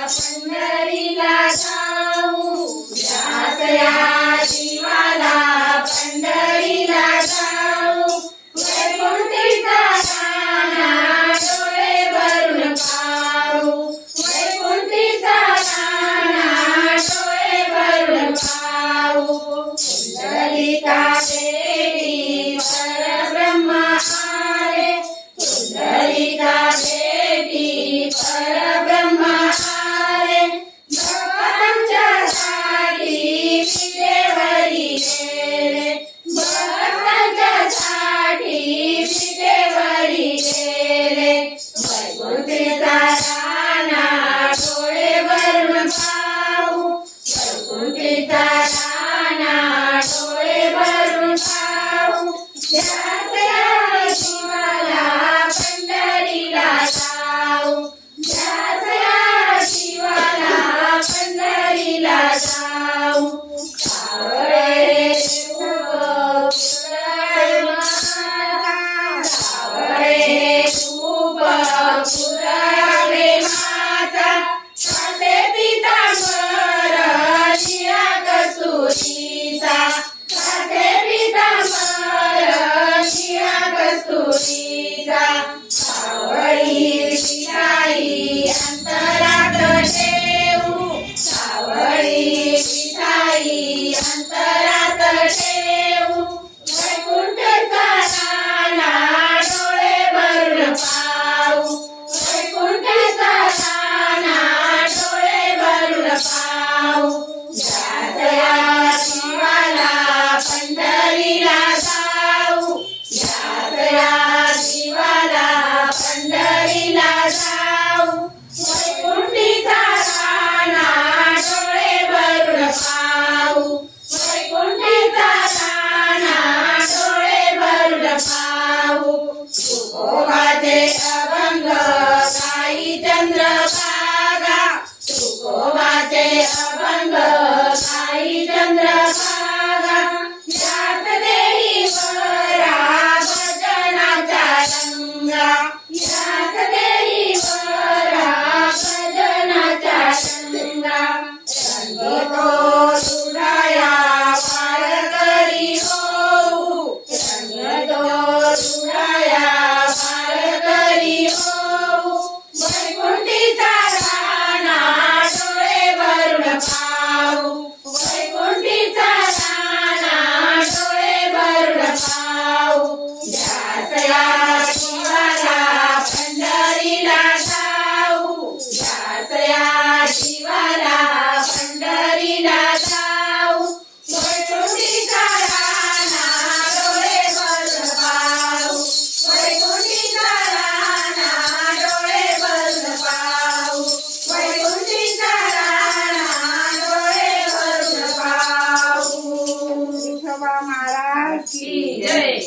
पंढरीला जाऊ दासया जीवाला पंढरीला जाऊ वैकुंठीचा राणा डोळे भरून पाहू वैकुंठीचा राणा डोळे भरून पाहू पुंडलिका बेटी परब्रह्म आले पुंडलिका बेटी परब्रह्म आले भक्तांच्यासाठी विटेवरी गेले भक्तांच्यासाठी विटेवरी गेले वैकुंठीचा राणा डोळे भरून पाहू वैकुंठीचा राणा डोळे भरून पाहू दासया शिवाला पंढरीला जाऊ दासया शिवाला पंढरीला जाऊ सावळे खूप पुरावे माझा सासे पितांबर शिया कस्तुरीचा सासे पितांबर शिया कस्तुरीचा सावळी विठाई अंतरात ठेवू सावळी विठाई अंतरात ठेवू वैकुंठचा राणा डोळे भरून पाहू वैकुंठचा राणा डोळे भरून पाहू दासया शिवाला पंढरीला जाऊ दासया शिवाला पंढरीला जाऊ वैकुंठीचा राणा डोळे भरून पाहू वैकुंठीचा राणा डोळे भरून पाहू तुकोबाचे अभंग गाई चंद्रभागा तुकोबाचे अभंग गाई चंद्रभागा यात देही वरा भजनाचा रंगा यात देही वरा भजनाचा रंगा रंगतो रुडाया वारकरी होऊ रंगतो रुडाया वारकरी होऊ वैकुंठीचा राणा डोळे भरून पाहू वैकुंठीचा राणा डोळे भरून पाहू दासया शिवाला पंढरीला जाऊ दासया शिवाला पंढरीला जाऊ वैकुंठीचा राणा डोळे भरून पाहू वैकुंठीचा राणा डोळे भरून पाहू वैकुंठीचा राणा डोळे भरून पाहू विठोबा महाराज की जय.